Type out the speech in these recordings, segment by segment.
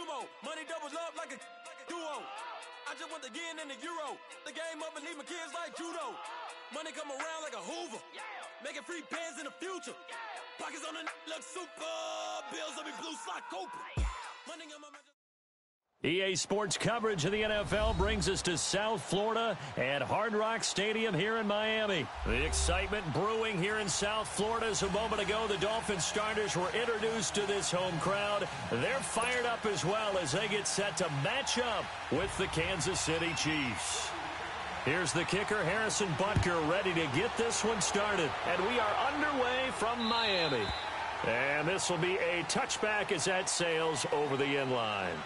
sumo. Money doubles up like a duo. I just want the yen and the euro. The game up and leave my kids like judo. Money come around like a Hoover. Making free pants in the future. Pockets on the look super. Bills on me blue slot Cooper. Money on my... EA Sports coverage of the NFL brings us to South Florida at Hard Rock Stadium here in Miami. The excitement brewing here in South Florida as a moment ago the Dolphins starters were introduced to this home crowd. They're fired up as well as they get set to match up with the Kansas City Chiefs. Here's the kicker, Harrison Butker, ready to get this one started. And we are underway from Miami. And this will be a touchback as that sails over the end line.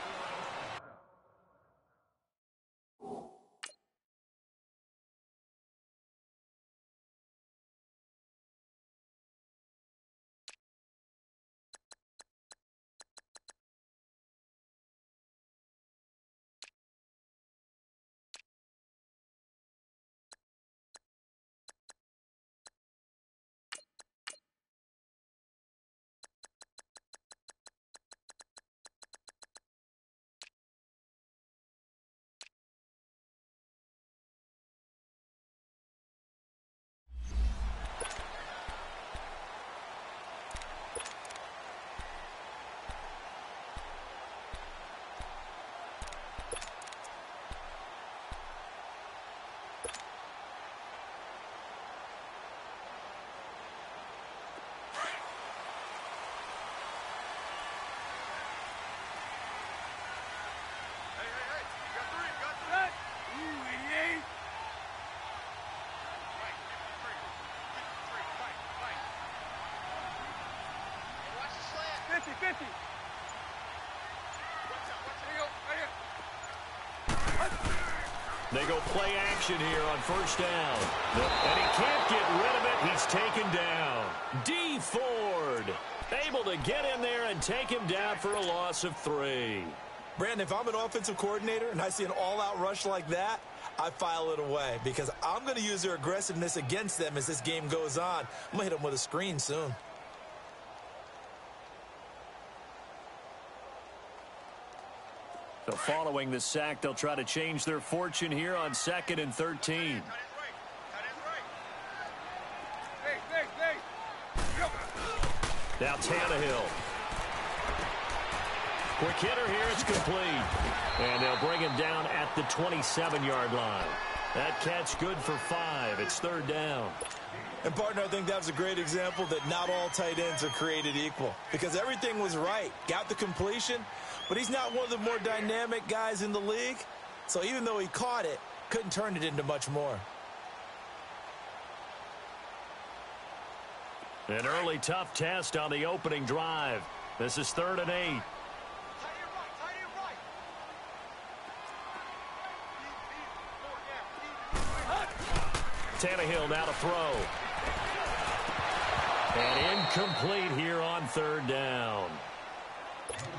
They go play action here on first down. And he can't get rid of it. He's taken down. D. Ford able to get in there and take him down for a loss of 3. Brandon, if I'm an offensive coordinator and I see an all-out rush like that, I file it away because I'm going to use their aggressiveness against them as this game goes on. I'm going to hit them with a screen soon. So following the sack, they'll try to change their fortune here on 2nd and 13. Now Tannehill. Quick hitter here, it's complete. And they'll bring him down at the 27-yard line. That catch good for 5. It's 3rd down. And, partner, I think that was a great example that not all tight ends are created equal because everything was right. Got the completion, but he's not one of the more dynamic guys in the league. So even though he caught it, couldn't turn it into much more. An early tough test on the opening drive. This is 3rd and 8. Tannehill now to throw. And incomplete here on 3rd down.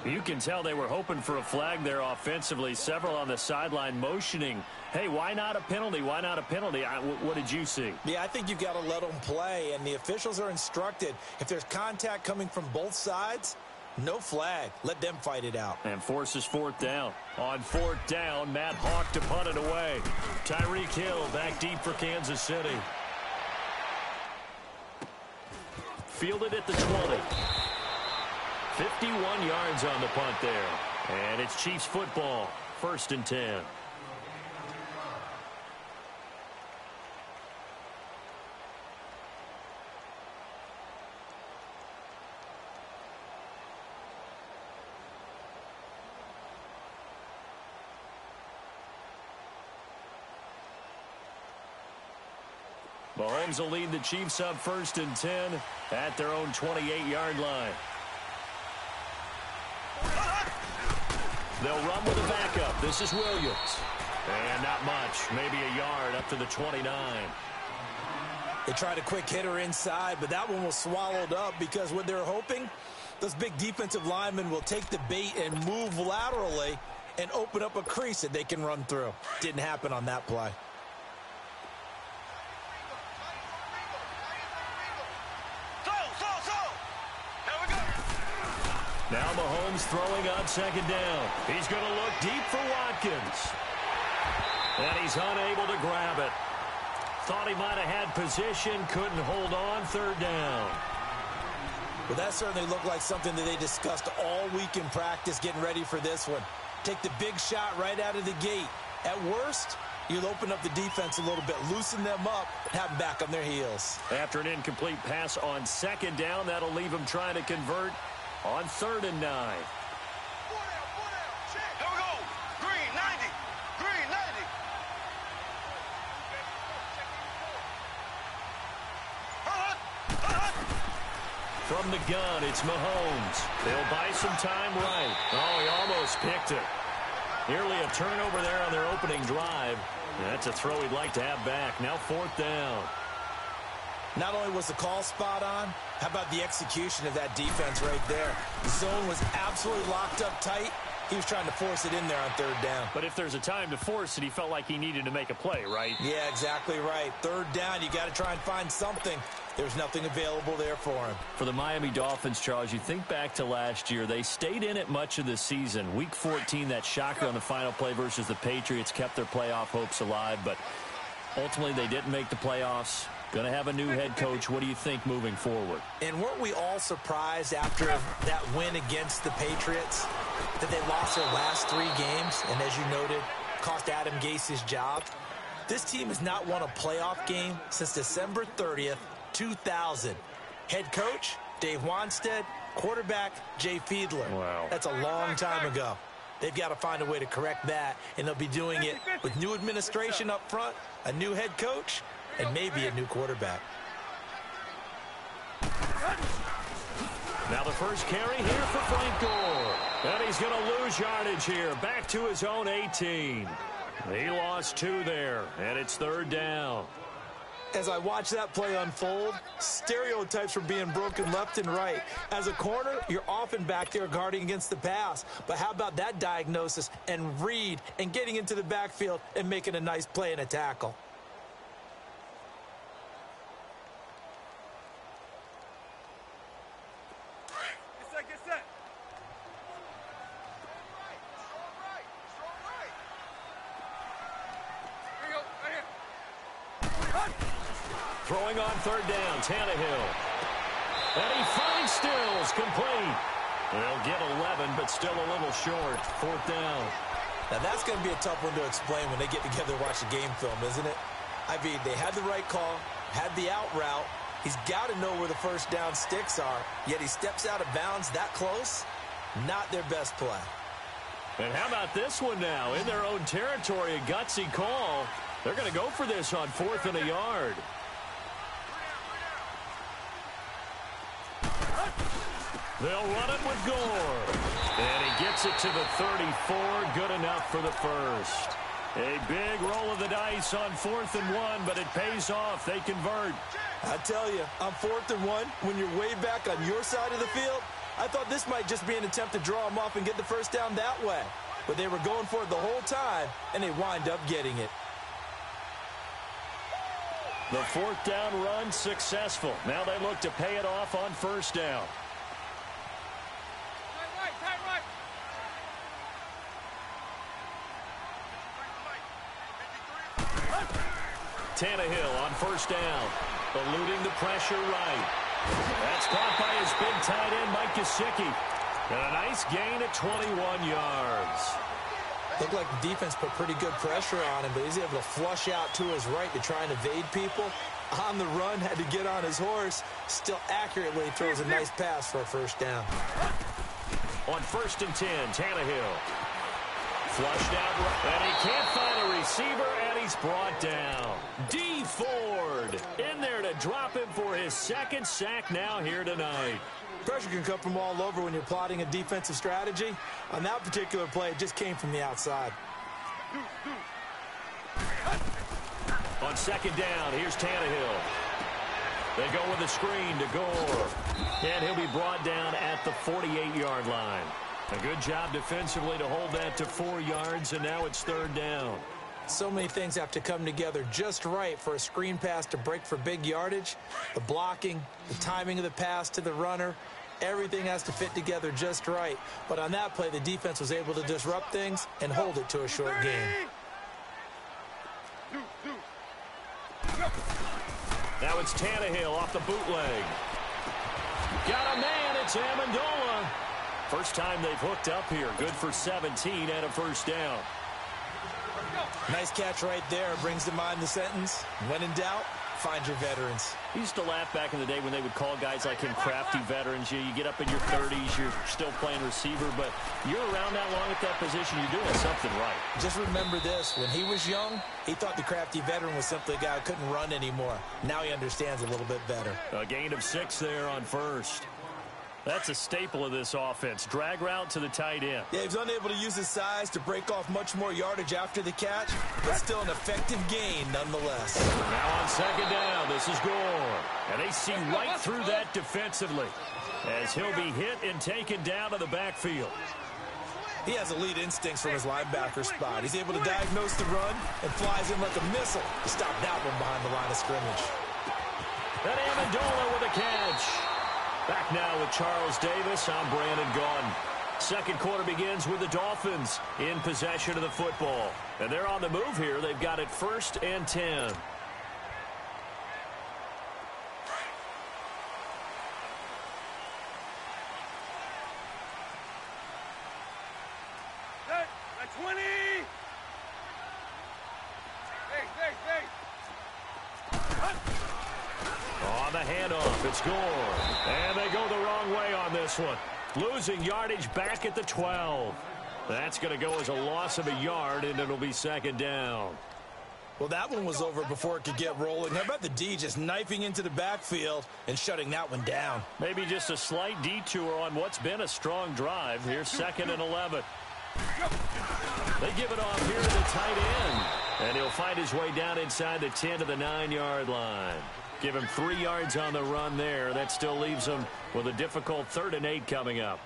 You can tell they were hoping for a flag there offensively. Several on the sideline motioning. Hey, why not a penalty? Why not a penalty? What did you see? Yeah, I think you've got to let them play, and the officials are instructed. If there's contact coming from both sides, no flag. Let them fight it out. And forces 4th down. On 4th down, Matt Hawk to punt it away. Tyreek Hill back deep for Kansas City. Fielded at the 20. 51 yards on the punt there. And it's Chiefs football. 1st and 10. Mahomes will lead the Chiefs up 1st and 10 at their own 28-yard line. They'll run with a backup. This is Williams. And not much. Maybe a yard up to the 29. They tried a quick hitter inside, but that one was swallowed up because what they're hoping, those big defensive linemen will take the bait and move laterally and open up a crease that they can run through. Didn't happen on that play. Now Mahomes throwing on second down. He's going to look deep for Watkins. And he's unable to grab it. Thought he might have had position, couldn't hold on, third down. Well, that certainly looked like something that they discussed all week in practice getting ready for this one. Take the big shot right out of the gate. At worst, you'll open up the defense a little bit, loosen them up, and have them back on their heels. After an incomplete pass on second down, that'll leave him trying to convert on 3rd and 9. Here we go. Green 90. Green 90. From the gun, it's Mahomes. They'll buy some time right. Oh, he almost picked it. Nearly a turnover there on their opening drive. That's a throw he'd like to have back. Now 4th down. Not only was the call spot on, how about the execution of that defense right there? The zone was absolutely locked up tight. He was trying to force it in there on 3rd down. But if there's a time to force it, he felt like he needed to make a play, right? Yeah, exactly right. 3rd down, you got to try and find something. There's nothing available there for him. For the Miami Dolphins, Charles, you think back to last year. They stayed in it much of the season. Week 14, that shocker on the final play versus the Patriots kept their playoff hopes alive. But ultimately, they didn't make the playoffs. Going to have a new head coach. What do you think moving forward? And weren't we all surprised after that win against the Patriots that they lost their last 3 games? And as you noted, cost Adam Gase his job. This team has not won a playoff game since December 30th, 2000. Head coach, Dave Wanstead. Quarterback, Jay Fiedler. Wow. That's a long time ago. They've got to find a way to correct that, and they'll be doing it with new administration up front, a new head coach, and maybe a new quarterback. Now the first carry here for Frank Gore. And he's going to lose yardage here. Back to his own 18. He lost 2 there, and it's 3rd down. As I watch that play unfold, stereotypes were being broken left and right. As a corner, you're often back there guarding against the pass. But how about that diagnosis and read and getting into the backfield and making a nice play and a tackle? Get set. Throwing on 3rd down, Tannehill. And he finds Stills, complete. They'll get 11, but still a little short. 4th down. Now that's going to be a tough one to explain when they get together and watch the game film, isn't it? I mean, they had the right call, had the out route. He's got to know where the first down sticks are, yet he steps out of bounds that close. Not their best play. And how about this one now? In their own territory, a gutsy call. They're going to go for this on 4th and a yard. They'll run it with Gore. And he gets it to the 34. Good enough for the first. A big roll of the dice on 4th and 1, but it pays off. They convert. I tell you, on 4th and 1, when you're way back on your side of the field, I thought this might just be an attempt to draw them off and get the first down that way. But they were going for it the whole time, and they wind up getting it. The 4th down run successful. Now they look to pay it off on 1st down. Tannehill on 1st down, eluding the pressure right. That's caught by his big tight end, Mike Gesicki. And a nice gain at 21 yards. Looked like the defense put pretty good pressure on him, but he's able to flush out to his right to try and evade people. On the run, had to get on his horse. Still accurately throws a nice pass for a 1st down. On 1st and 10, Tannehill. Flushed out, and he can't find a receiver, and he's brought down. D. Ford in there to drop him for his 2nd sack now here tonight. Pressure can come from all over when you're plotting a defensive strategy. On that particular play, it just came from the outside. On 2nd down, here's Tannehill. They go with a screen to Gore. And he'll be brought down at the 48-yard line. A good job defensively to hold that to 4 yards, and now it's 3rd down. So many things have to come together just right for a screen pass to break for big yardage. The blocking, the timing of the pass to the runner, Everything has to fit together just right. But on that play, the defense was able to disrupt things and hold it to a short game. Now it's Tannehill off the bootleg. Got a man, it's Amendola. First time they've hooked up here. Good for 17 and a first down. Nice catch right there. Brings to mind the sentence, when in doubt, find your veterans. I used to laugh back in the day when they would call guys like him crafty veterans. You get up in your 30s, you're still playing receiver, but you're around that long at that position, you're doing something right. Just remember this. When he was young, he thought the crafty veteran was simply a guy who couldn't run anymore. Now he understands a little bit better. A gain of 6 there on first. That's a staple of this offense. Drag route to the tight end. Yeah, he's unable to use his size to break off much more yardage after the catch, but still an effective gain nonetheless. Now on second down, this is Gore. And they see right through that defensively as he'll be hit and taken down to the backfield. He has elite instincts from his linebacker spot. He's able to diagnose the run and flies in like a missile to stop that one behind the line of scrimmage. And Amendola with a catch. Back now with Charles Davis. I'm Brandon Gaudin. Second quarter begins with the Dolphins in possession of the football. And they're on the move here. They've got it 1st and 10. At 20. Hey. On the handoff, it's Gore. And they go the wrong way on this one. Losing yardage back at the 12. That's going to go as a loss of a yard, and it'll be second down. Well, that one was over before it could get rolling. How about the D just knifing into the backfield and shutting that one down? Maybe just a slight detour on what's been a strong drive. Here's 2nd and 11. They give it off here to the tight end. And he'll find his way down inside the 10 to the 9-yard line. Give him 3 yards on the run there. That still leaves him with a difficult 3rd and 8 coming up.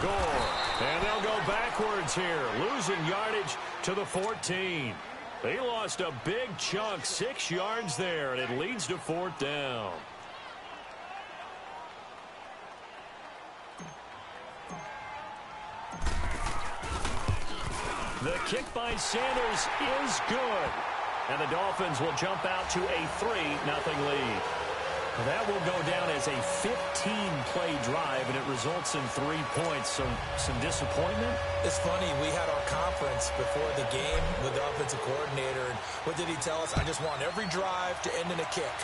Gore. And they'll go backwards here. Losing yardage to the 14. They lost a big chunk, 6 yards there, and it leads to 4th down. The kick by Sanders is good. And the Dolphins will jump out to a 3-0 lead. That will go down as a 15-play drive, and it results in 3 points. So some disappointment. It's funny, we had our conference before the game with the offensive coordinator, and what did he tell us? I just want every drive to end in a kick,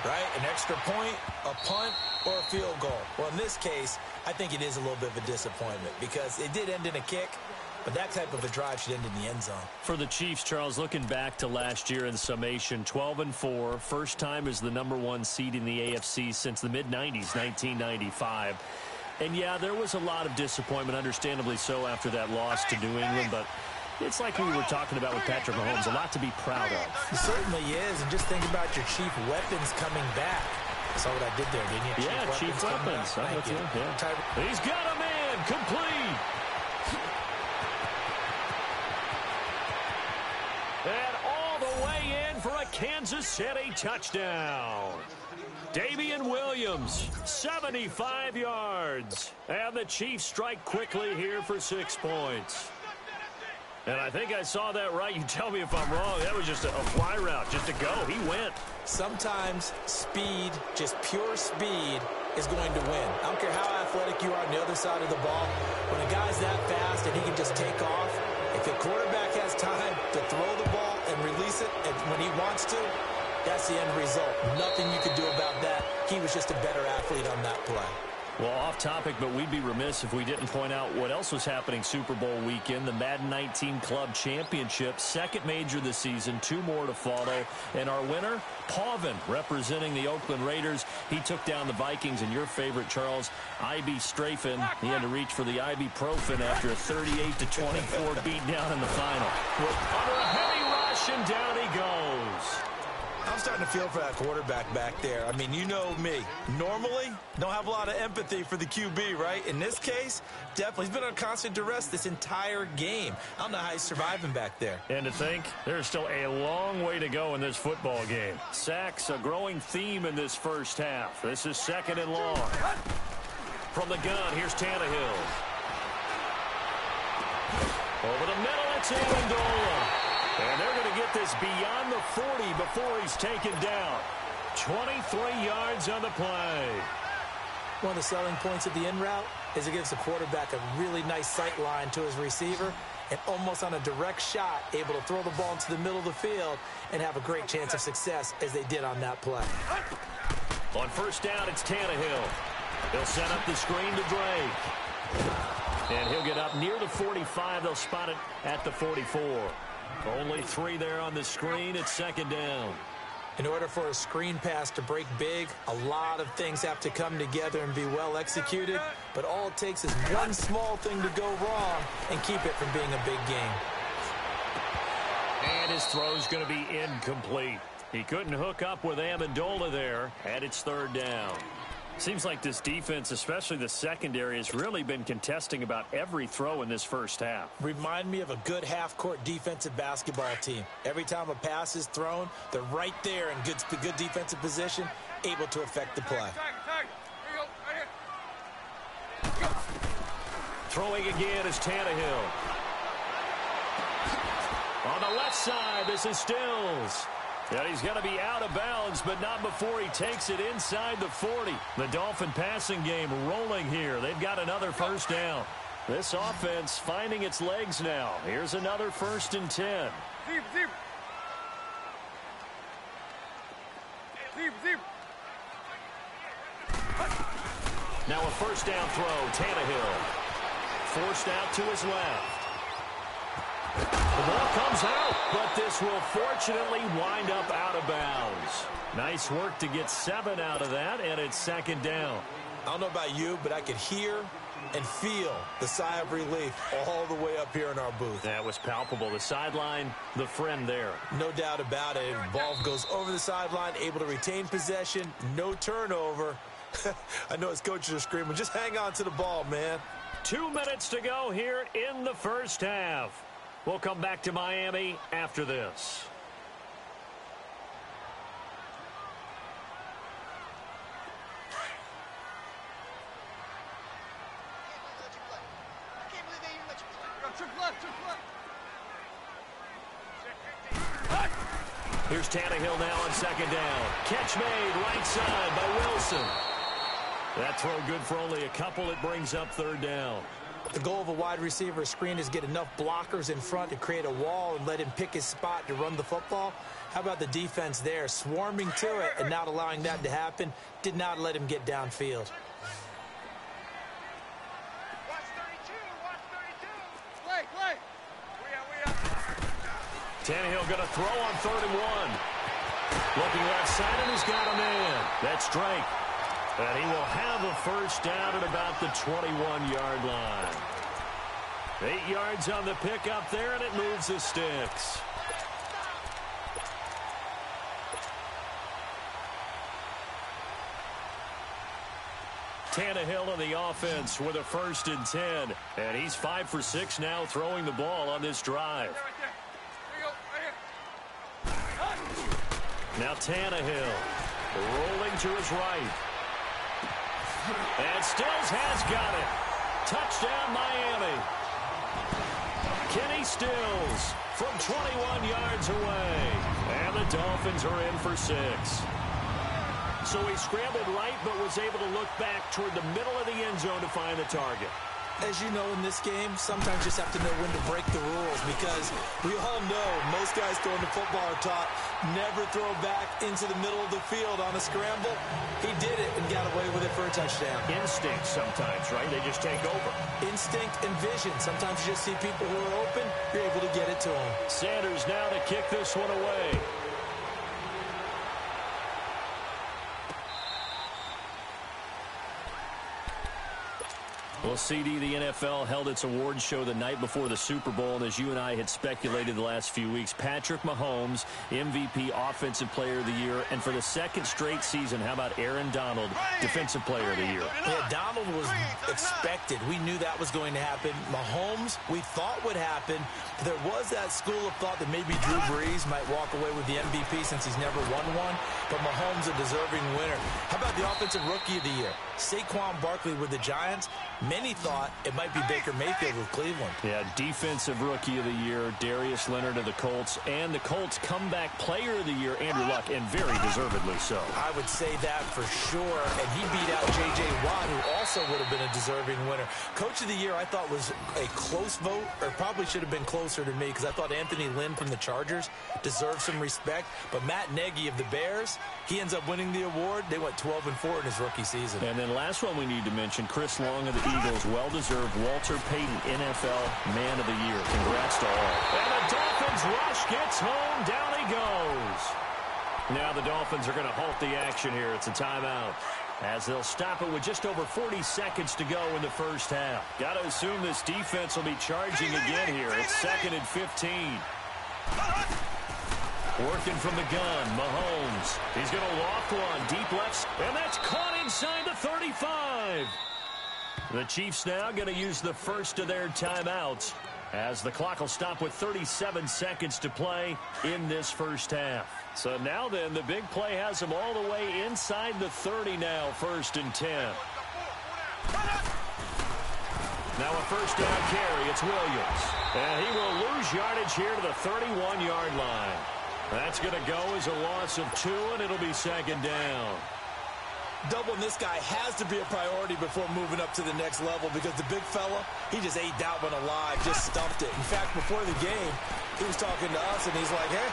right? An extra point, a punt, or a field goal. Well, in this case, I think it is a little bit of a disappointment because it did end in a kick, but that type of a drive should end in the end zone. For the Chiefs, Charles, looking back to last year in summation, 12-4, first time as the #1 seed in the AFC since the mid-90s, 1995. And, yeah, there was a lot of disappointment, understandably so, after that loss to New England, but it's like we were talking about with Patrick Mahomes, a lot to be proud of. It certainly is, and just think about your chief weapons coming back. Saw what I did there, didn't you? Yeah, chief weapons. Thank you. Yeah. He's got a man, complete. And all the way in for a Kansas City touchdown. Damian Williams, 75 yards. And the Chiefs strike quickly here for 6 points. And I think I saw that right. You tell me if I'm wrong. That was just a fly route, just to go. He went. Sometimes speed, just pure speed, is going to win. I don't care how athletic you are on the other side of the ball. When a guy's that fast and he can just take off, if the quarterback has time to throw the ball and release it when he wants to, that's the end result. Nothing you could do about that. He was just a better athlete on that play. Well, off topic, but we'd be remiss if we didn't point out what else was happening Super Bowl weekend. The Madden 19 Club Championship, second major this season, 2 more to follow. And our winner, Pavin, representing the Oakland Raiders. He took down the Vikings, and your favorite, Charles, Ibuprofen. He had to reach for the ibuprofen after a 38-24 beatdown in the final. Under a heavy rush, and down he goes. I'm starting to feel for that quarterback back there. I mean, you know me. Normally, don't have a lot of empathy for the QB, right? In this case, definitely. He's been on constant duress this entire game. I don't know how he's surviving back there. And to think, there's still a long way to go in this football game. Sacks, a growing theme in this first half. This is 2nd and long. From the gun, here's Tannehill. Over the middle, it's Amendola. And they're going to get this beyond the 40 before he's taken down. 23 yards on the play. One of the selling points of the in route is it gives the quarterback a really nice sight line to his receiver and almost on a direct shot able to throw the ball into the middle of the field and have a great chance of success as they did on that play. On first down, it's Tannehill. They'll set up the screen to Drake. And he'll get up near the 45. They'll spot it at the 44. Only 3 there on the screen. It's 2nd down. In order for a screen pass to break big, a lot of things have to come together and be well executed. But all it takes is one small thing to go wrong and keep it from being a big game. And his throw's going to be incomplete. He couldn't hook up with Amendola there, and it's 3rd down. Seems like this defense, especially the secondary, has really been contesting about every throw in this first half. Remind me of a good half-court defensive basketball team. Every time a pass is thrown, they're right there in good defensive position, able to affect the play. Throwing again is Tannehill. On the left side, this is Stills. And he's going to be out of bounds, but not before he takes it inside the 40. The Dolphin passing game rolling here. They've got another first down. This offense finding its legs now. Here's another 1st and 10. Now a first down throw. Tannehill forced out to his left. The ball comes out, but this will fortunately wind up out of bounds. Nice work to get 7 out of that, and it's 2nd down. I don't know about you, but I could hear and feel the sigh of relief all the way up here in our booth. That was palpable. The sideline, the friend there. No doubt about it. Ball goes over the sideline, able to retain possession, no turnover. I know his coaches are screaming, just hang on to the ball, man. 2 minutes to go here in the first half. We'll come back to Miami after this. Here's Tannehill now on 2nd down. Catch made right side by Wilson. That throw good for only a couple. It brings up 3rd down. The goal of a wide receiver screen is get enough blockers in front to create a wall and let him pick his spot to run the football. How about the defense there, swarming to it and not allowing that to happen? Did not let him get downfield. Tannehill going to throw on 3rd and 1. Looking left side, and he's got a man. That's Drake. And he will have a first down at about the 21-yard line. 8 yards on the pickup there, and it moves the sticks. Tannehill on the offense with a 1st and 10. And he's 5 for 6 now throwing the ball on this drive. Now Tannehill rolling to his right. And Stills has got it. Touchdown, Miami. Kenny Stills from 21 yards away. And the Dolphins are in for 6. So he scrambled right, but was able to look back toward the middle of the end zone to find the target. As you know, in this game, sometimes you just have to know when to break the rules, because we all know most guys throwing the football are taught never throw back into the middle of the field on a scramble. He did it and got away with it for a touchdown. Instinct sometimes, right? They just take over. Instinct and vision. Sometimes you just see people who are open, you're able to get it to them. Sanders now to kick this one away. Well, CD, the NFL held its awards show the night before the Super Bowl, and as you and I had speculated the last few weeks, Patrick Mahomes, MVP, Offensive Player of the Year, and for the second straight season, how about Aaron Donald, Defensive Player of the Year? Yeah, Donald was expected. We knew that was going to happen. Mahomes, we thought would happen. There was that school of thought that maybe Drew Brees might walk away with the MVP since he's never won one, but Mahomes a deserving winner. How about the Offensive Rookie of the Year? Saquon Barkley with the Giants. Many thought it might be Baker Mayfield with Cleveland. Yeah, Defensive Rookie of the Year, Darius Leonard of the Colts, and the Colts Comeback Player of the Year, Andrew Luck, and very deservedly so. I would say that for sure, and he beat out J.J. Watt, who also would have been a deserving winner. Coach of the Year, I thought was a close vote, or probably should have been closer to me, because I thought Anthony Lynn from the Chargers deserved some respect, but Matt Nagy of the Bears, he ends up winning the award. They went 12-4 in his rookie season. And then last one we need to mention, Chris Long of the Eagles, well-deserved Walter Payton NFL Man of the Year. Congrats to all. And the Dolphins rush gets home. Down he goes. Now the Dolphins are going to halt the action here. It's a timeout, as they'll stop it with just over 40 seconds to go in the first half. Got to assume this defense will be charging again here. It's 2nd and 15. Working from the gun, Mahomes. He's going to loft one, deep left, and that's caught inside the 35. The Chiefs now going to use the first of their timeouts, as the clock will stop with 37 seconds to play in this first half. So now then, the big play has them all the way inside the 30 now, 1st and 10. Now a first down carry, it's Williams. And he will lose yardage here to the 31-yard line. That's going to go as a loss of 2, and it'll be 2nd down. Doubling this guy has to be a priority before moving up to the next level, because the big fella, he just ate that one alive, just stuffed it. In fact, before the game, he was talking to us, and he's like, hey,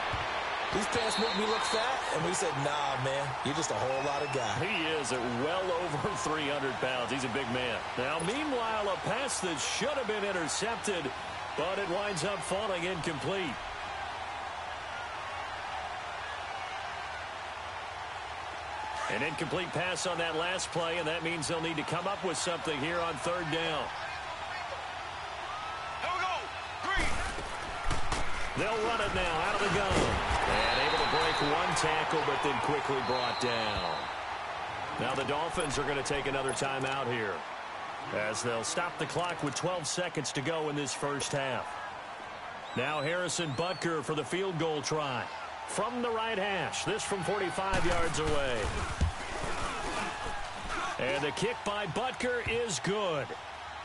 these pants make me look fat. And we said, nah, man, you're just a whole lot of guy. He is at well over 300 pounds. He's a big man. Now, meanwhile, a pass that should have been intercepted, but it winds up falling incomplete. An incomplete pass on that last play, and that means they'll need to come up with something here on 3rd down. Here we go. 3. They'll run it now out of the gun. And able to break one tackle, but then quickly brought down. Now the Dolphins are going to take another timeout here, as they'll stop the clock with 12 seconds to go in this first half. Now Harrison Butker for the field goal try. From the right hash, this from 45 yards away. And the kick by Butker is good.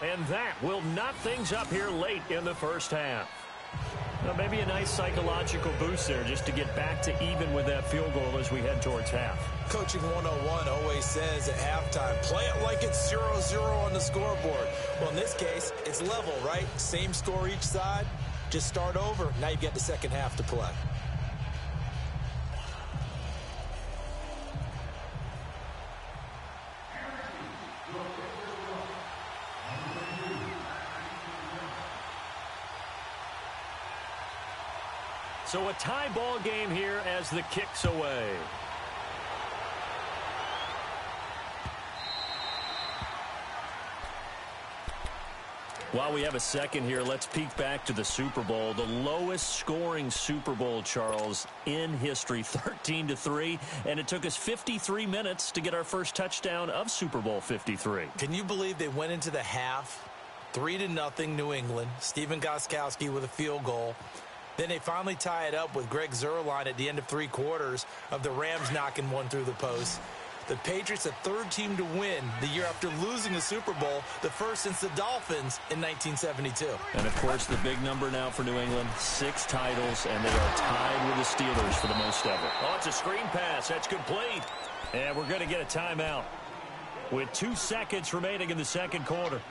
And that will knot things up here late in the first half. Well, maybe a nice psychological boost there just to get back to even with that field goal as we head towards half. Coaching 101 always says at halftime, play it like it's 0-0 on the scoreboard. Well, in this case, it's level, right? Same score each side. Just start over. Now you get the second half to play. So a tie ball game here as the kick's away. While we have a second here, let's peek back to the Super Bowl. The lowest scoring Super Bowl, Charles, in history, 13-3. And it took us 53 minutes to get our first touchdown of Super Bowl 53. Can you believe they went into the half, 3-0 New England, Stephen Gostkowski with a field goal. Then they finally tie it up with Greg Zuerlein at the end of 3 quarters of the Rams knocking one through the post. The Patriots, the 3rd team to win the year after losing a Super Bowl, the first since the Dolphins in 1972. And, of course, the big number now for New England, 6 titles, and they are tied with the Steelers for the most ever. Oh, it's a screen pass. That's complete. And we're going to get a timeout with 2 seconds remaining in the second quarter.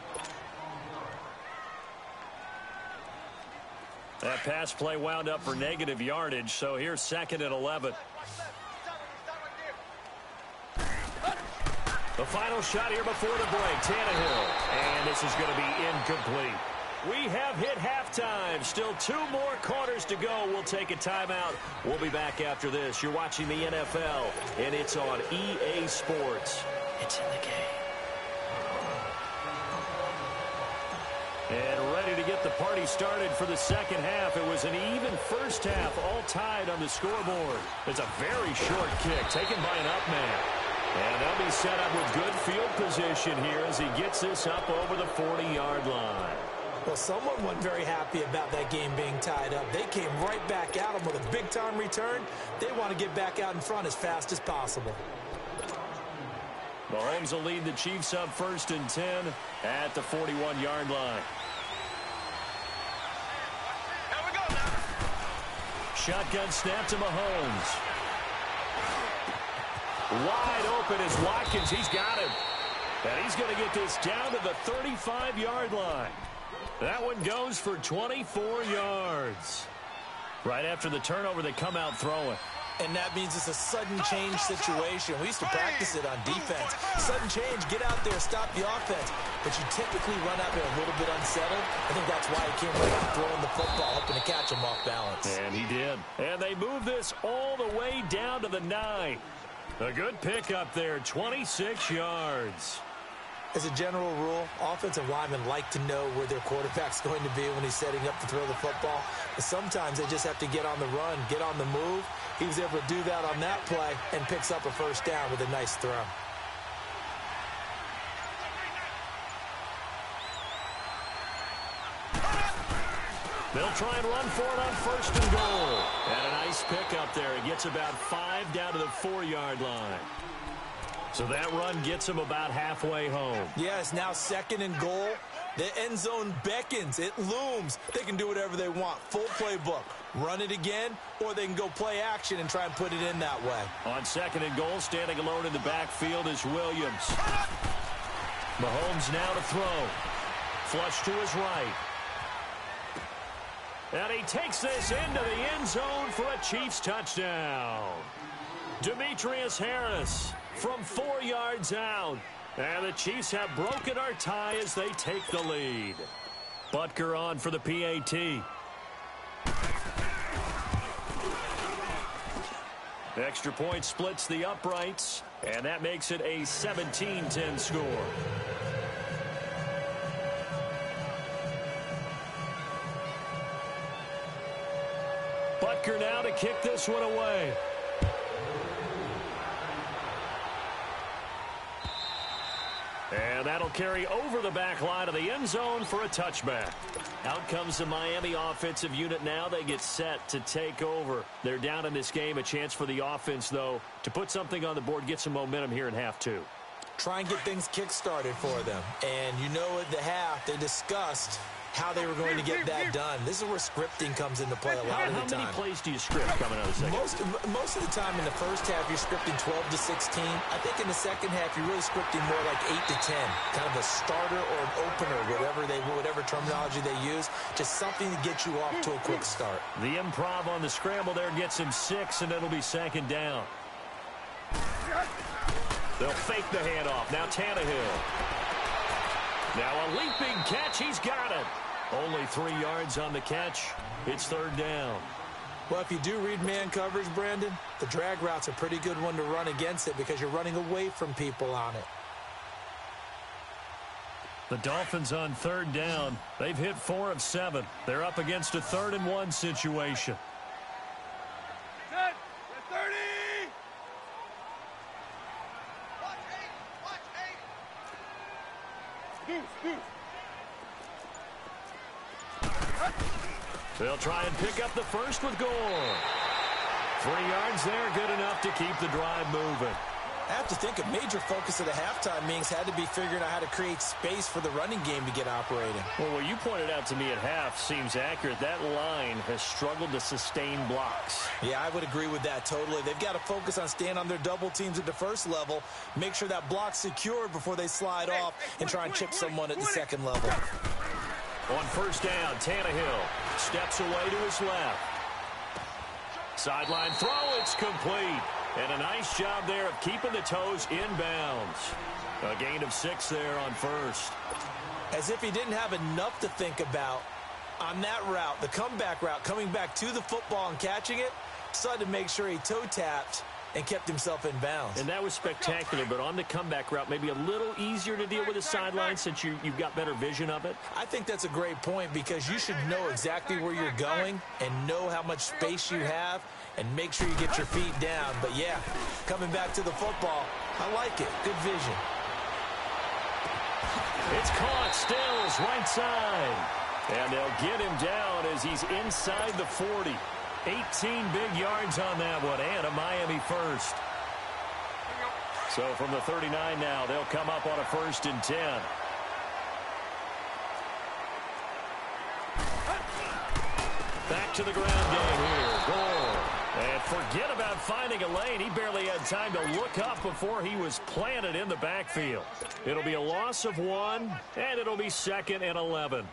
That pass play wound up for negative yardage, so here's 2nd and 11. The final shot here before the break, Tannehill. And this is going to be incomplete. We have hit halftime. Still 2 more quarters to go. We'll take a timeout. We'll be back after this. You're watching the NFL, and it's on EA Sports. It's in the game. And ready to get the party started for the second half. It was an even first half, all tied on the scoreboard. It's a very short kick taken by an up man. And they'll be set up with good field position here as he gets this up over the 40-yard line. Well, someone wasn't very happy about that game being tied up. They came right back at him with a big-time return. They want to get back out in front as fast as possible. Mahomes will lead the Chiefs up 1st and 10 at the 41-yard line. Here we go now. Shotgun snap to Mahomes. Wide open is Watkins. He's got him. And he's going to get this down to the 35-yard line. That one goes for 24 yards. Right after the turnover, they come out throwing. And that means it's a sudden change situation. We used to practice it on defense. Sudden change, get out there, stop the offense. But you typically run out there a little bit unsettled. I think that's why he came right out throwing the football, hoping to catch him off balance. And he did. And they move this all the way down to the 9. A good pickup there, 26 yards. As a general rule, offensive linemen like to know where their quarterback's going to be when he's setting up to throw the football. But sometimes they just have to get on the run, get on the move. He was able to do that on that play and picks up a first down with a nice throw. They'll try and run for it on 1st and goal. And a nice pickup there. It gets about 5 down to the 4-yard line. So that run gets them about halfway home. Yeah, it's now 2nd and goal. The end zone beckons. It looms. They can do whatever they want. Full playbook. Run it again, or they can go play action and try and put it in that way. On 2nd and goal, standing alone in the backfield is Williams. Mahomes now to throw. Flush to his right. And he takes this into the end zone for a Chiefs touchdown. Demetrius Harris from 4 yards out. And the Chiefs have broken our tie as they take the lead. Butker on for the PAT. Extra point splits the uprights, and that makes it a 17-10 score. Butker now to kick this one away. And that'll carry over the back line of the end zone for a touchback. Out comes the Miami offensive unit now. They get set to take over. They're down in this game. A chance for the offense, though, to put something on the board, get some momentum here in half 2. Try and get things kick-started for them. And you know at the half, they discussed how they were going to get that done. This is where scripting comes into play a lot of the time. How many plays do you script coming out of the second? Most of the time in the first half, you're scripting 12 to 16. I think in the second half, you're really scripting more like 8 to 10. Kind of a starter or an opener, whatever terminology they use. Just something to get you off to a quick start. The improv on the scramble there gets him 6, and it'll be 2nd down. They'll fake the handoff. Now Tannehill. Now a leaping catch. He's got it. Only 3 yards on the catch. It's 3rd down. Well, if you do read man coverage, Brandon, the drag route's a pretty good one to run against it because you're running away from people on it. The Dolphins on 3rd down. They've hit 4 of 7. They're up against a 3rd and 1 situation. Set. 30. Watch 8. They'll try and pick up the first with Gore. 3 yards there, good enough to keep the drive moving. I have to think a major focus of the halftime meetings had to be figuring out how to create space for the running game to get operating. Well, what you pointed out to me at half seems accurate. That line has struggled to sustain blocks. Yeah, I would agree with that totally. They've got to focus on staying on their double teams at the first level, make sure that block's secured before they slide off and try and chip someone at the second level. On 1st down, Tannehill steps away to his left. Sideline throw, it's complete. And a nice job there of keeping the toes inbounds. A gain of 6 there on 1st. As if he didn't have enough to think about on that route, the comeback route, coming back to the football and catching it, decided to make sure he toe tapped and kept himself in bounds. And that was spectacular, but on the comeback route, maybe a little easier to deal with the sideline since you've got better vision of it? I think that's a great point because you should know exactly where you're going and know how much space you have and make sure you get your feet down. But, yeah, coming back to the football, I like it. Good vision. It's caught, Stills, right side. And they'll get him down as he's inside the 40. 18 big yards on that one, and a Miami first. So from the 39 now, they'll come up on a 1st and 10. Back to the ground game here. Goal. And forget about finding a lane. He barely had time to look up before he was planted in the backfield. It'll be a loss of 1, and it'll be 2nd and 11.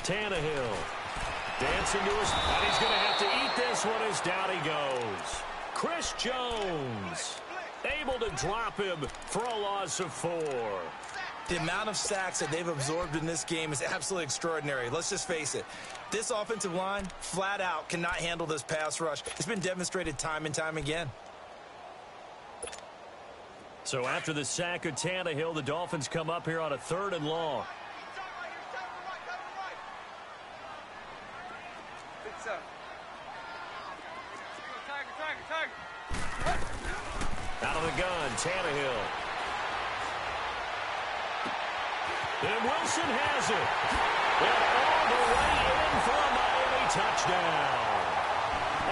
Tannehill dancing to his, and he's going to have to eat this one as down he goes. Chris Jones able to drop him for a loss of 4. The amount of sacks that they've absorbed in this game is absolutely extraordinary. Let's just face it. This offensive line, flat out, cannot handle this pass rush. It's been demonstrated time and time again. So after the sack of Tannehill, the Dolphins come up here on a 3rd and long. Out of the gun, Tannehill. And Wilson has it. And all the way in for a Miami touchdown.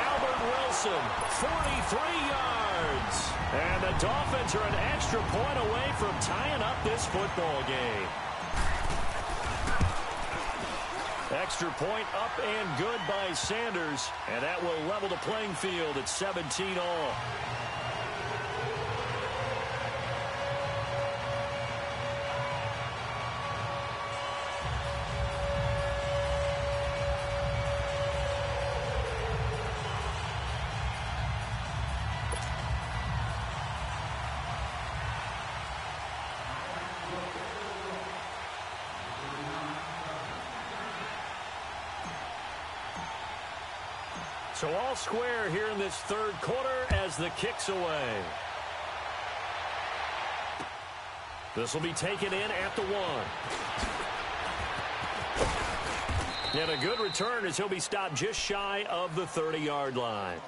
Albert Wilson, 43 yards. And the Dolphins are an extra point away from tying up this football game. Extra point up and good by Sanders. And that will level the playing field at 17 all. So all square here in this 3rd quarter as the kick's away. This will be taken in at the 1. And a good return as he'll be stopped just shy of the 30-yard line.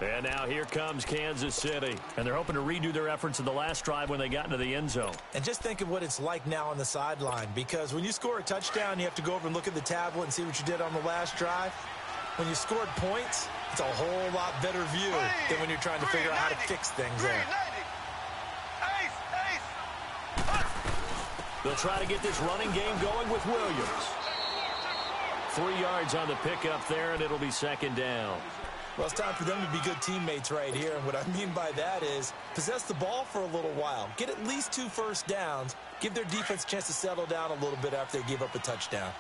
And now here comes Kansas City. And they're hoping to redo their efforts in the last drive when they got into the end zone. And just think of what it's like now on the sideline. Because when you score a touchdown, you have to go over and look at the tablet and see what you did on the last drive. When you scored points, it's a whole lot better view than when you're trying to figure out how to fix things there. They'll try to get this running game going with Williams. 3 yards on the pickup there, and it'll be 2nd down. Well, it's time for them to be good teammates right here. And what I mean by that is possess the ball for a little while. Get at least 2 first downs. Give their defense a chance to settle down a little bit after they give up a touchdown.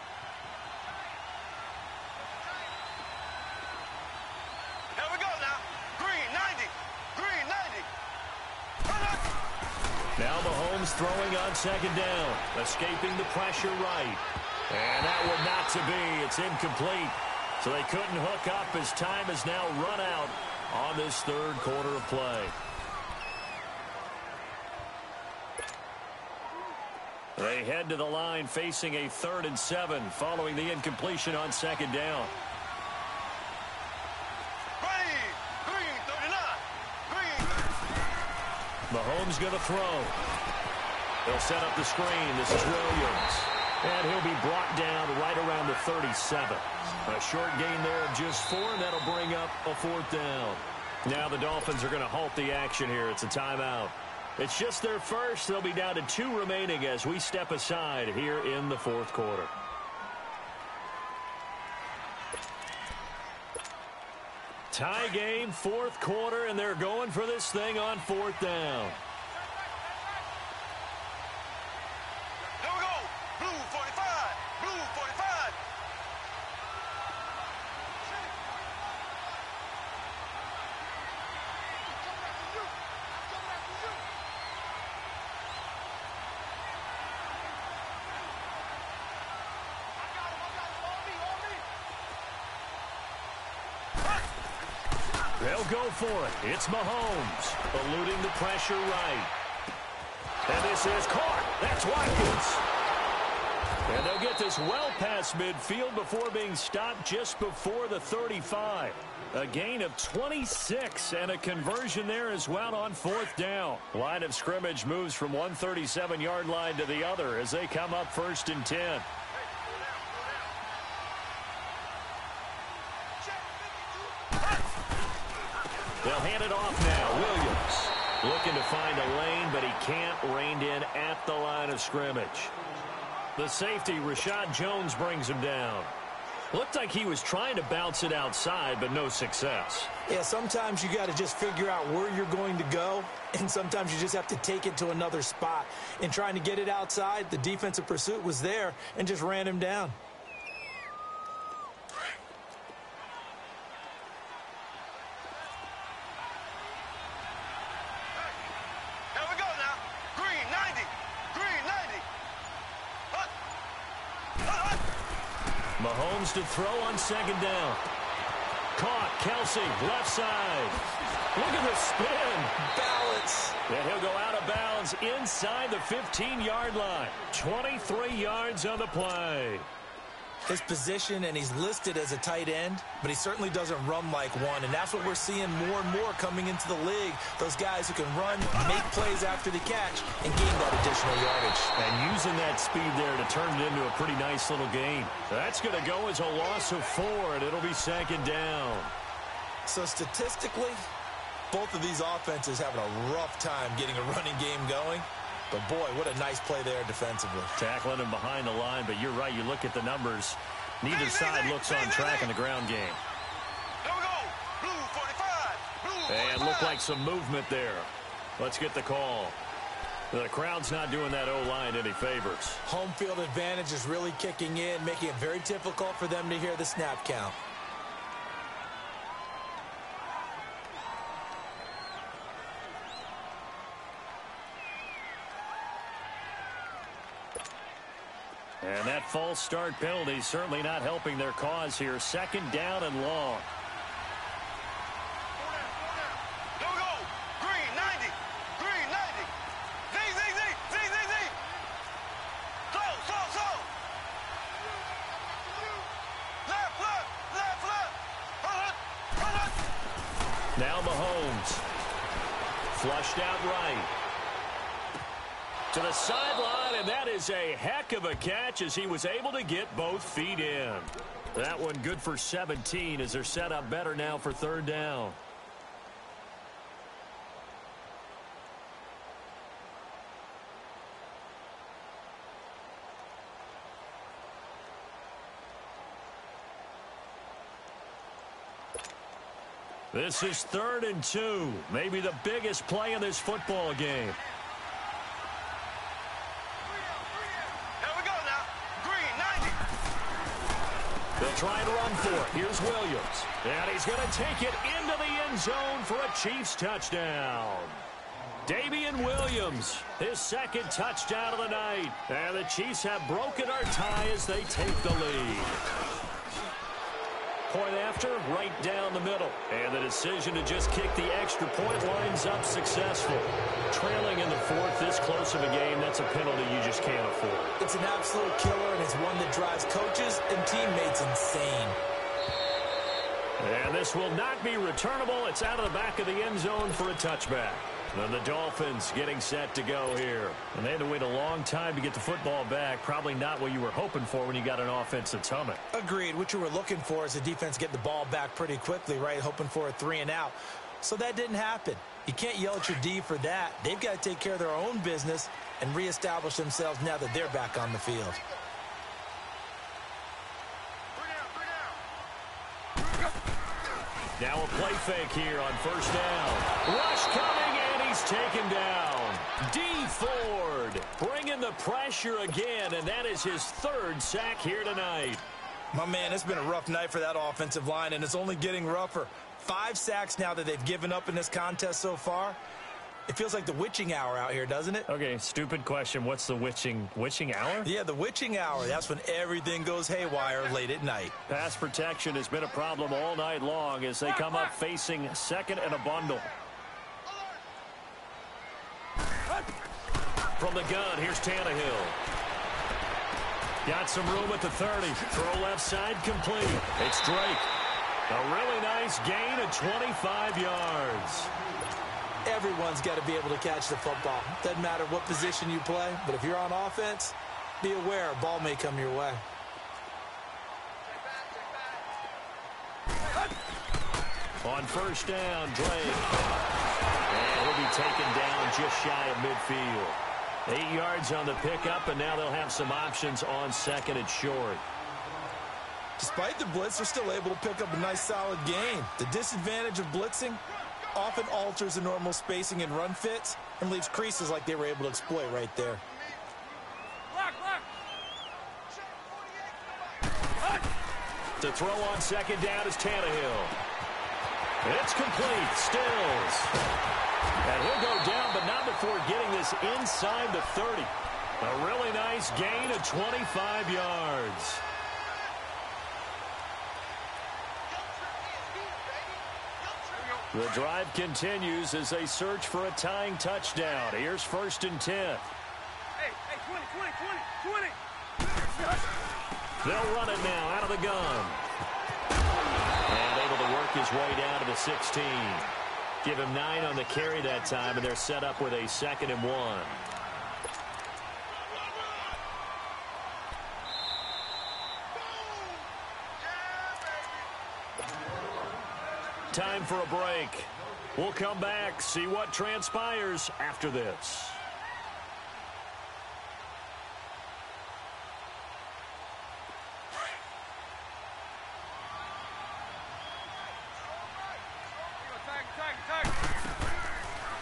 Now Mahomes throwing on 2nd down, escaping the pressure right. And that one not to be. It's incomplete. So they couldn't hook up as time has now run out on this 3rd quarter of play. They head to the line facing a 3rd and 7 following the incompletion on 2nd down. Mahomes going to throw. They'll set up the screen. This is Williams. And he'll be brought down right around the 37. A short gain there of just 4, and that'll bring up a 4th down. Now the Dolphins are going to halt the action here. It's a timeout. It's just their first. They'll be down to 2 remaining as we step aside here in the 4th quarter. Tie game, 4th quarter, and they're going for this thing on 4th down. Here we go. Blue 45. Blue 45. They'll go for it. It's Mahomes, eluding the pressure right. And this is caught. That's Watkins. And they'll get this well past midfield before being stopped just before the 35. A gain of 26 and a conversion there as well on 4th down. Line of scrimmage moves from one 37-yard line to the other as they come up 1st and 10. They'll hand it off now. Williams looking to find a lane, but he can't. Reined in at the line of scrimmage. The safety, Rashad Jones, brings him down. Looked like he was trying to bounce it outside, but no success. Yeah, sometimes you got to just figure out where you're going to go, and sometimes you just have to take it to another spot. In trying to get it outside, the defensive pursuit was there and just ran him down. Mahomes to throw on 2nd down. Caught. Kelsey, left side. Look at the spin. Balance. And he'll go out of bounds inside the 15-yard line. 23 yards on the play. His position, and he's listed as a tight end, but he certainly doesn't run like one, and that's what we're seeing more and more coming into the league. Those guys who can run, make plays after the catch, and gain that additional yardage. And using that speed there to turn it into a pretty nice little gain. That's going to go as a loss of 4, and it'll be 2nd down. So statistically, both of these offenses having a rough time getting a running game going. But, boy, what a nice play there defensively. Tackling him behind the line, but you're right. You look at the numbers. Neither side looks on track in the ground game. There we go. Blue 45. Blue 45. And looked like some movement there. Let's get the call. The crowd's not doing that O-line any favors. Home field advantage is really kicking in, making it very difficult for them to hear the snap count. And that false start penalty certainly not helping their cause here. 2nd down and long. There we go. Green 90. Green 90. Z. Slow. Left. Run it. Now Mahomes. Flushed out right. To the sideline, and that is a heck of a catch as he was able to get both feet in. That one good for 17 as they're set up better now for 3rd down. This is 3rd and 2, maybe the biggest play in this football game. They'll try and run for it. Here's Williams. And he's going to take it into the end zone for a Chiefs touchdown. Damian Williams, his 2nd touchdown of the night. And the Chiefs have broken our tie as they take the lead. Point after, right down the middle. And the decision to just kick the extra point lines up successful. Trailing in the 4th, this close of a game, that's a penalty you just can't afford. It's an absolute killer, and it's one that drives coaches and teammates insane. And this will not be returnable. It's out of the back of the end zone for a touchback. And the Dolphins getting set to go here. And they had to wait a long time to get the football back. Probably not what you were hoping for when you got an offense that's humming. Agreed. What you were looking for is the defense get the ball back pretty quickly, right? Hoping for a 3 and out. So that didn't happen. You can't yell at your D for that. They've got to take care of their own business and reestablish themselves now that they're back on the field. Now a play fake here on 1st down. Rush coming, and he's taken down. D. Ford bringing the pressure again, and that is his 3rd sack here tonight. My man, it's been a rough night for that offensive line, and it's only getting rougher. 5 sacks now that they've given up in this contest so far. It feels like the witching hour out here, doesn't it? Okay, stupid question. What's the witching hour? Yeah, the witching hour. That's when everything goes haywire late at night. Pass protection has been a problem all night long as they come up facing second and a bundle. From the gun, here's Tannehill. Got some room at the 30. Throw left side complete. It's Drake. A really nice gain of 25 yards. Everyone's got to be able to catch the football. Doesn't matter what position you play, but if you're on offense, be aware a ball may come your way. On first down, Drake. And he'll be taken down just shy of midfield. 8 yards on the pickup, and now they'll have some options on second and short. Despite the blitz, they're still able to pick up a nice solid gain. The disadvantage of blitzing often alters the normal spacing and run fits and leaves creases like they were able to exploit right there. To throw on second down is Tannehill. It's complete. Stills. And he'll go down, but not before getting this inside the 30. A really nice gain of 25 yards. The drive continues as they search for a tying touchdown. Here's first and 10. Hey, 20. They'll run it now out of the gun. And able to work his way down to the 16. Give him 9 on the carry that time, and they're set up with a 2nd and 1. Time for a break. We'll come back, see what transpires after this.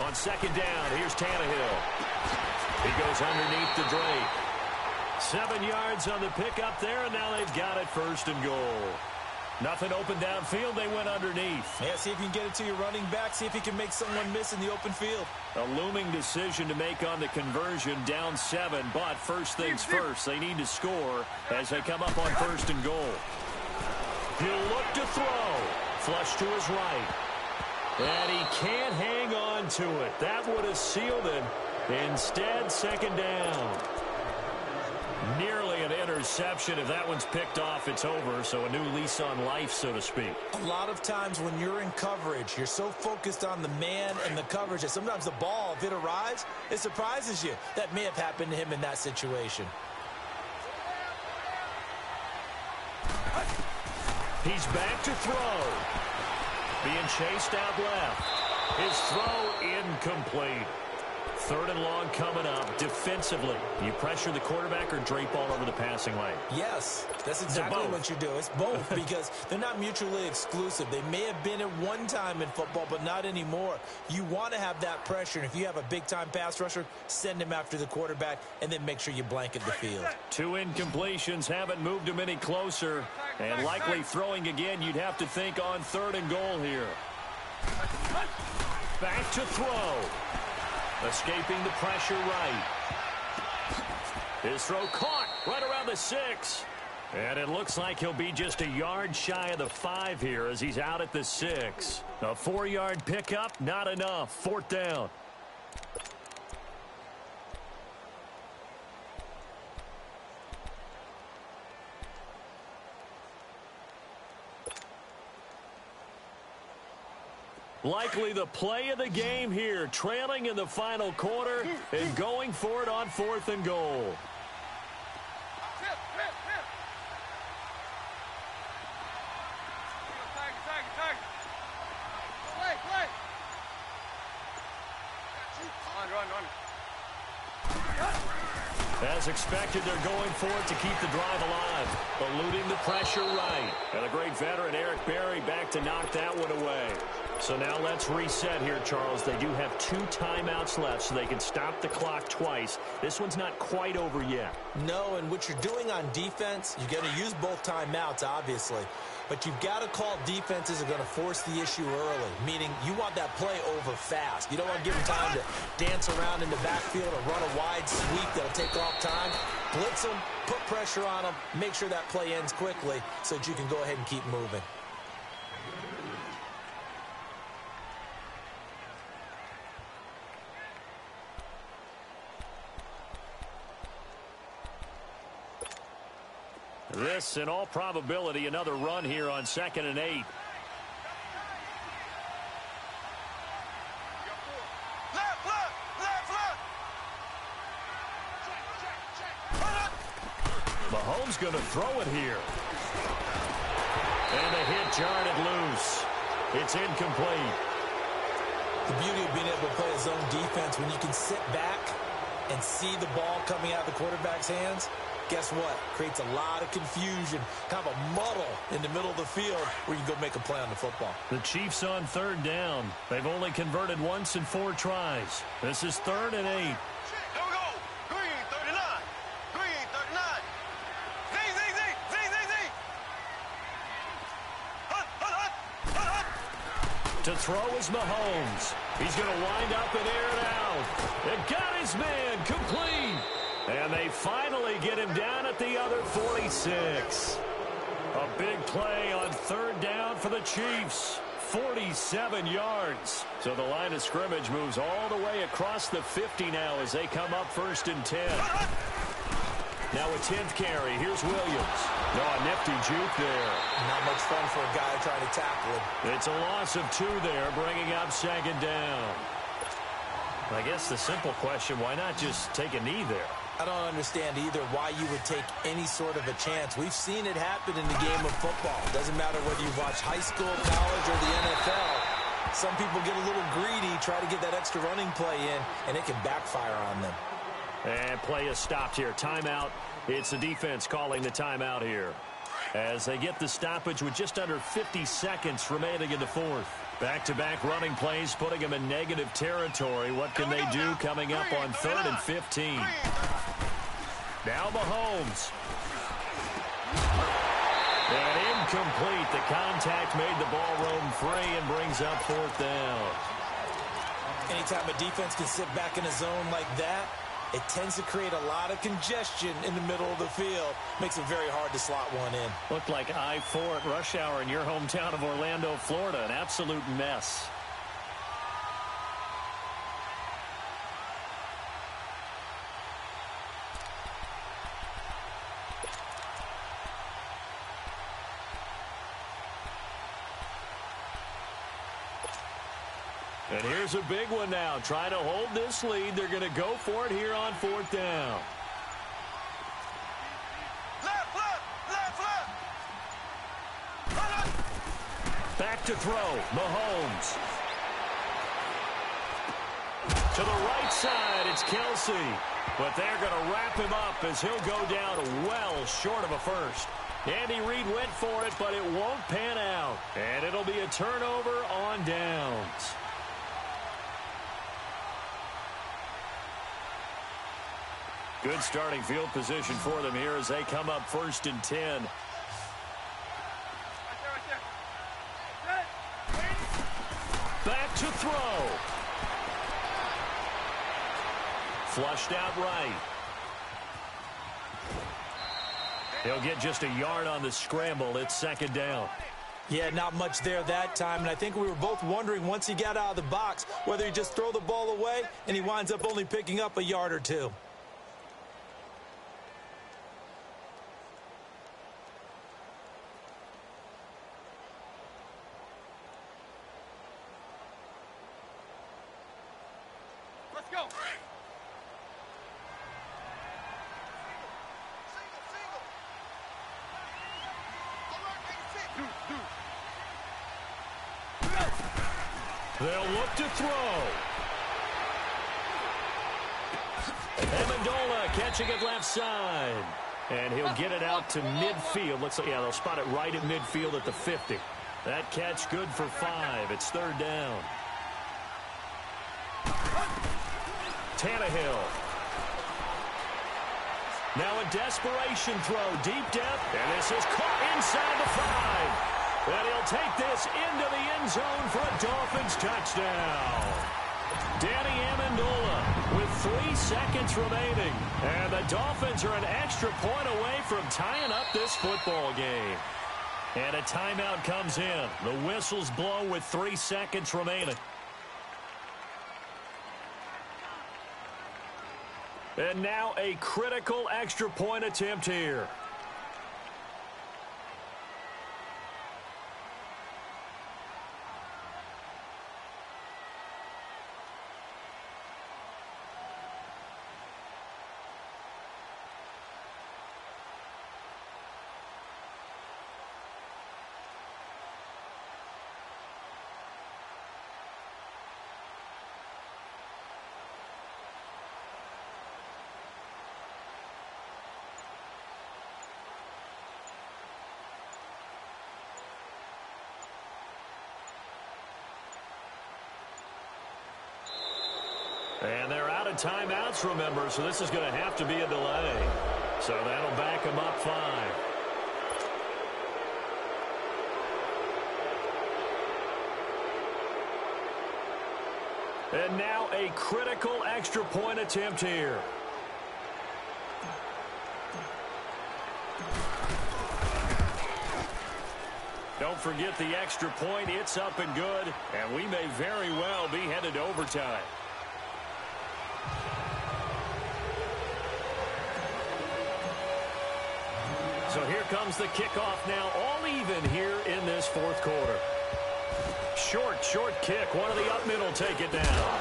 On second down, here's Tannehill. He goes underneath to Drake. 7 yards on the pickup there, and now they've got it first and goal. Nothing open downfield. They went underneath. Yeah, see if you can get it to your running back. See if you can make someone miss in the open field. A looming decision to make on the conversion, down 7. But first things first, they need to score as they come up on first and goal. He'll look to throw. Flush to his right. And he can't hang on to it. That would have sealed it. Instead, second down. Nearly an interception. If that one's picked off, it's over. So a new lease on life, so to speak. A lot of times when you're in coverage, you're so focused on the man and the coverage that sometimes the ball, if it arrives, it surprises you. That may have happened to him in that situation. He's back to throw. Being chased out left. His throw incomplete. 3rd and long coming up. Defensively, you pressure the quarterback or drape all over the passing lane? Yes, that's exactly what you do. It's both because they're not mutually exclusive. They may have been at one time in football, but not anymore. You want to have that pressure, and if you have a big-time pass rusher, send him after the quarterback, and then make sure you blanket the field. 2 incompletions haven't moved him any closer, and likely throwing again, you'd have to think on 3rd and goal here. Back to throw. Escaping the pressure right. His throw caught right around the 6. And it looks like he'll be just a yard shy of the 5 here as he's out at the 6. A 4-yard pickup, not enough. 4th down. Likely the play of the game here, trailing in the final quarter and going for it on 4th and goal. As expected, they're going for it to keep the drive alive, eluding the pressure right. And the great veteran Eric Berry back to knock that one away. So now let's reset here, Charles. They do have 2 timeouts left, so they can stop the clock twice. This one's not quite over yet. No, and what you're doing on defense, you're going to use both timeouts, obviously. but you've got to call defenses are going to force the issue early, meaning you want that play over fast. You don't want to give them time to dance around in the backfield or run a wide sweep that'll take off time. Blitz them, put pressure on them, make sure that play ends quickly so that you can go ahead and keep moving. This, in all probability, another run here on 2nd and 8. Mahomes going to throw it here. And the hit jarred it loose. It's incomplete. The beauty of being able to play a zone defense when you can sit back and see the ball coming out of the quarterback's hands, guess what? Creates a lot of confusion, kind of a muddle in the middle of the field where you can go make a play on the football. The Chiefs on 3rd down. They've only converted once in 4 tries. This is 3rd and 8. Here we go. Green 39. Green 39. Z. Hut. To throw is Mahomes. He's going to wind up and air it out. It got his man complete. And they finally get him down at the other 46. A big play on 3rd down for the Chiefs. 47 yards. So the line of scrimmage moves all the way across the 50 now as they come up 1st and 10. Now a 10th carry. Here's Williams. No, a nifty juke there. Not much fun for a guy trying to tackle him. It's a loss of 2 there, bringing up 2nd down. I guess the simple question, why not just take a knee there? I don't understand either why you would take any sort of a chance. We've seen it happen in the game of football. Doesn't matter whether you watch high school, college, or the NFL. Some people get a little greedy, try to get that extra running play in, and it can backfire on them. And play is stopped here. Timeout. It's the defense calling the timeout here as they get the stoppage with just under 50 seconds remaining in the 4th. Back-to-back running plays putting them in negative territory. What can they do coming up on 3rd and 15? Now Mahomes. And incomplete. The contact made the ball roam free and brings up 4th down. Anytime a defense can sit back in a zone like that, it tends to create a lot of congestion in the middle of the field. Makes it very hard to slot one in. Looked like I-4 at rush hour in your hometown of Orlando, Florida. An absolute mess. And here's a big one now. Trying to hold this lead. They're going to go for it here on 4th down. Left. Back to throw. Mahomes. To the right side, it's Kelsey. But they're going to wrap him up as he'll go down well short of a first. Andy Reid went for it, but it won't pan out. And it'll be a turnover on downs. Good starting field position for them here as they come up 1st and 10. Back to throw. Flushed out right. He'll get just a yard on the scramble. It's 2nd down. Yeah, not much there that time, and I think we were both wondering once he got out of the box whether he just throw the ball away and he winds up only picking up a yard or 2. Let's go. They'll look to throw. Amendola catching it left side. And he'll get it out to midfield. Looks like, yeah, they'll spot it right at midfield at the 50. That catch good for 5. It's 3rd down. Tannehill. Now a desperation throw. Deep depth. And this is caught inside the 5. And he'll take this into the end zone for a Dolphins touchdown. Danny Amendola with 3 seconds remaining. And the Dolphins are an extra point away from tying up this football game. And a timeout comes in. The whistles blow with 3 seconds remaining. And now a critical extra point attempt here. And they're out of timeouts, remember, so this is going to have to be a delay. So that'll back them up 5. And now a critical extra point attempt here. Don't forget the extra point. It's up and good, and we may very well be headed to overtime. So here comes the kickoff now, all even here in this fourth quarter. Short kick. One of the up mid will take it down.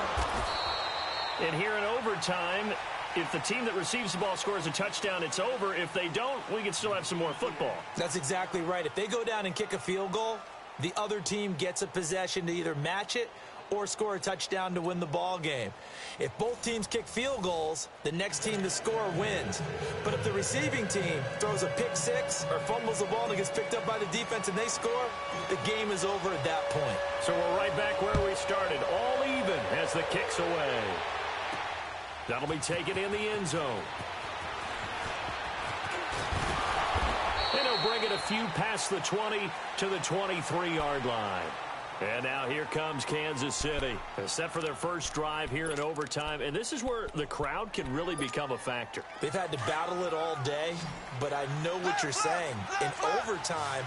And here in overtime, if the team that receives the ball scores a touchdown, it's over. If they don't, we can still have some more football. That's exactly right. If they go down and kick a field goal, the other team gets a possession to either match it or score a touchdown to win the ball game. If both teams kick field goals, the next team to score wins. But if the receiving team throws a pick six or fumbles the ball and it gets picked up by the defense and they score, the game is over at that point. So we're right back where we started, all even as the kick's away. That'll be taken in the end zone. And he'll bring it a few past the 20 to the 23-yard line. And now here comes Kansas City. They're set for their first drive here in overtime. And this is where the crowd can really become a factor. They've had to battle it all day, but I know what you're saying. In overtime,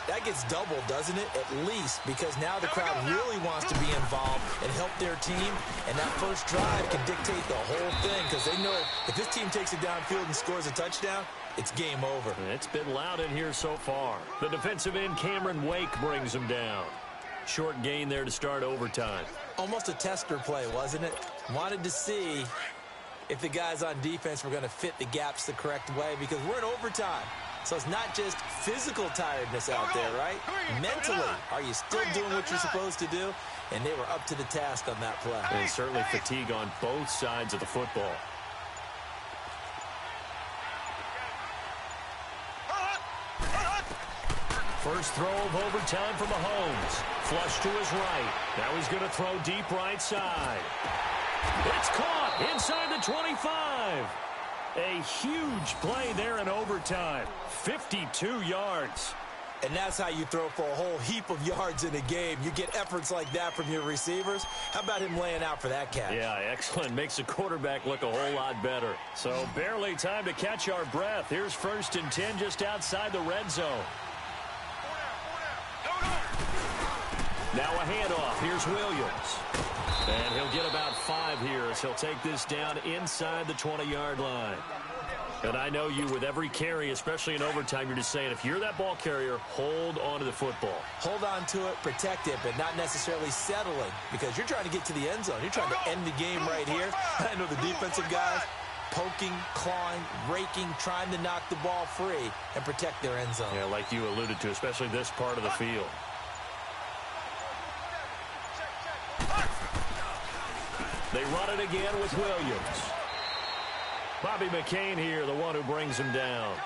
that gets doubled, doesn't it? At least, because now the crowd really wants to be involved and help their team. And that first drive can dictate the whole thing because they know if this team takes it downfield and scores a touchdown, it's game over. It's been loud in here so far. The defensive end, Cameron Wake, brings them down. Short gain there to start overtime. Almost a tester play, wasn't it? Wanted to see if the guys on defense were going to fit the gaps the correct way because we're in overtime. So it's not just physical tiredness out there, right? Mentally, are you still doing what you're supposed to do? And they were up to the task on that play. And certainly fatigue on both sides of the football. First throw of overtime for Mahomes. Flush to his right. Now he's going to throw deep right side. It's caught inside the 25. A huge play there in overtime. 52 yards. And that's how you throw for a whole heap of yards in a game. You get efforts like that from your receivers. How about him laying out for that catch? Yeah, excellent. Makes the quarterback look a whole lot better. So barely time to catch our breath. Here's 1st and 10 just outside the red zone. Now a handoff. Here's Williams. And he'll get about 5 here as he'll take this down inside the 20-yard line. And I know you, with every carry, especially in overtime, you're just saying, if you're that ball carrier, hold on to the football. Hold on to it, protect it, but not necessarily settling because you're trying to get to the end zone. You're trying to end the game right here. I know the defensive guys poking, clawing, raking, trying to knock the ball free and protect their end zone. Yeah, like you alluded to, especially this part of the field. They run it again with Williams. Bobby McCain here, the one who brings him down.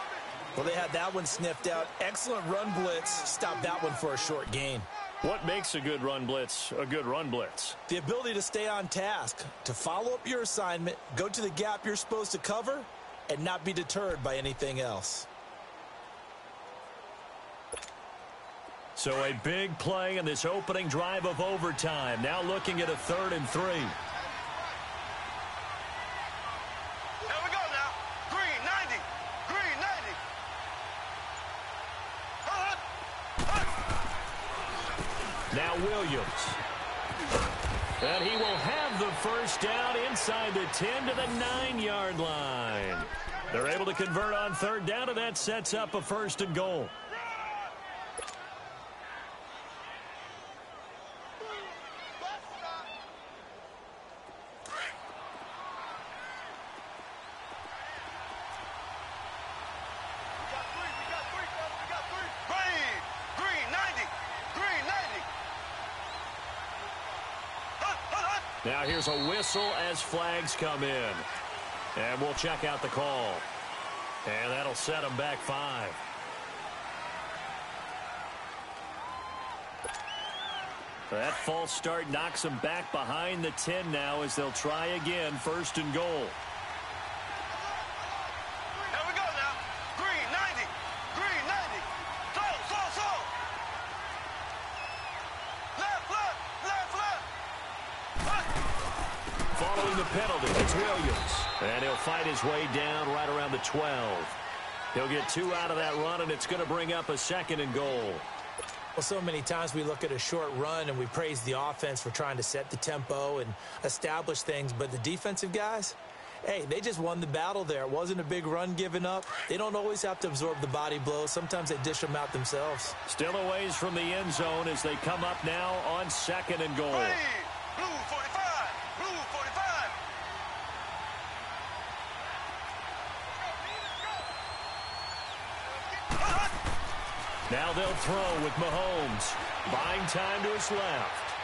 Well, they had that one sniffed out. Excellent run blitz. Stop that one for a short gain. What makes a good run blitz a good run blitz? The ability to stay on task, to follow up your assignment, go to the gap you're supposed to cover, and not be deterred by anything else. So a big play in this opening drive of overtime. Now looking at a 3rd and 3. Here we go now. Green 90. Green 90. Now Williams. And he will have the first down inside the 10 to the 9-yard line. They're able to convert on 3rd down, and that sets up a 1st and goal. Now here's a whistle as flags come in. And we'll check out the call. And that'll set them back 5. That false start knocks them back behind the 10 now as they'll try again, 1st and goal. Here we go now. Green 90. Green 90. Slow. Left. Following the penalty, it's Williams. And he'll fight his way down right around the 12. He'll get 2 out of that run, and it's going to bring up a 2nd and goal. Well, so many times we look at a short run and we praise the offense for trying to set the tempo and establish things, but the defensive guys, hey, they just won the battle there. It wasn't a big run given up. They don't always have to absorb the body blows. Sometimes they dish them out themselves. Still a ways from the end zone as they come up now on 2nd and goal. Hey, blue 45. Blue 45. Now they'll throw with Mahomes. Buying time to his left.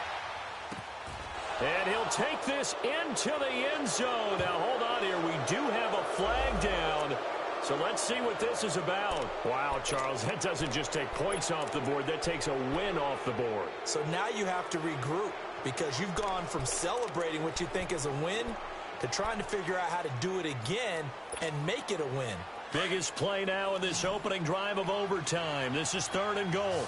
And he'll take this into the end zone. Now, hold on here. We do have a flag down. So let's see what this is about. Wow, Charles, that doesn't just take points off the board. That takes a win off the board. So now you have to regroup because you've gone from celebrating what you think is a win to trying to figure out how to do it again and make it a win. Biggest play now in this opening drive of overtime. This is 3rd and goal.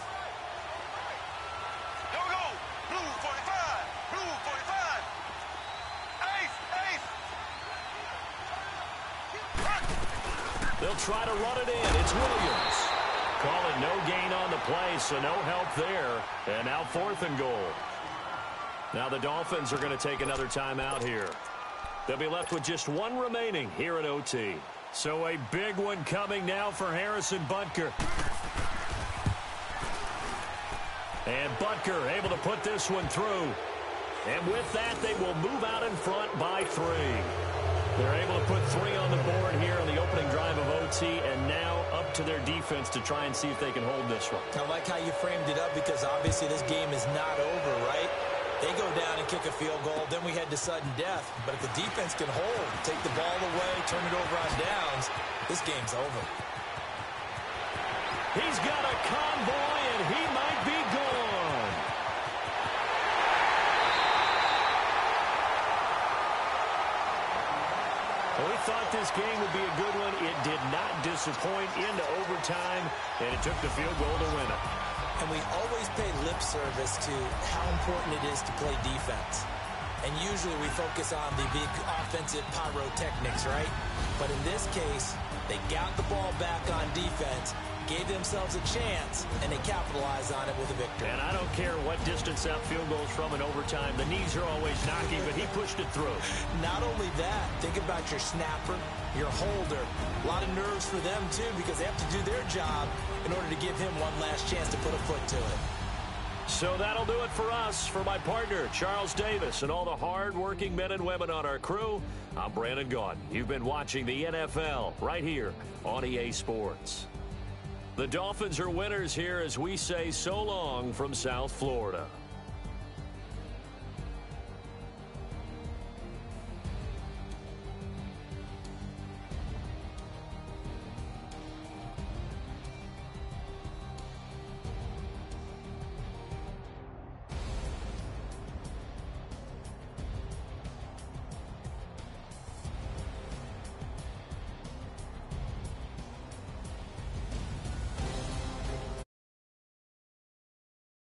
Here we go. Blue 45. Blue 45. Ace. They'll try to run it in. It's Williams. Calling no gain on the play, so no help there. And now 4th and goal. Now the Dolphins are going to take another timeout here. They'll be left with just 1 remaining here at OT. So a big one coming now for Harrison Butker. And Butker able to put this one through. And with that, they will move out in front by 3. They're able to put 3 on the board here on the opening drive of OT, and now up to their defense to try and see if they can hold this one. I like how you framed it up because obviously this game is not over, right? They go down and kick a field goal, then we head to sudden death. But if the defense can hold, take the ball away, turn it over on downs, this game's over. He's got a convoy, and he might be gone. Well, we thought this game would be a good one. It did not disappoint into overtime, and it took the field goal to win it. And we always pay lip service to how important it is to play defense. And usually we focus on the big offensive pyrotechnics, right? But in this case, they got the ball back on defense, gave themselves a chance, and they capitalized on it with a victory. And I don't care what distance that field goes from in overtime. The knees are always knocking, but he pushed it through. Not only that, think about your snapper, your holder. A lot of nerves for them, too, because they have to do their job in order to give him one last chance to put a foot to it. So that'll do it for us. For my partner, Charles Davis, and all the hard-working men and women on our crew, I'm Brandon Gaudin. You've been watching the NFL right here on EA Sports. The Dolphins are winners here as we say so long from South Florida.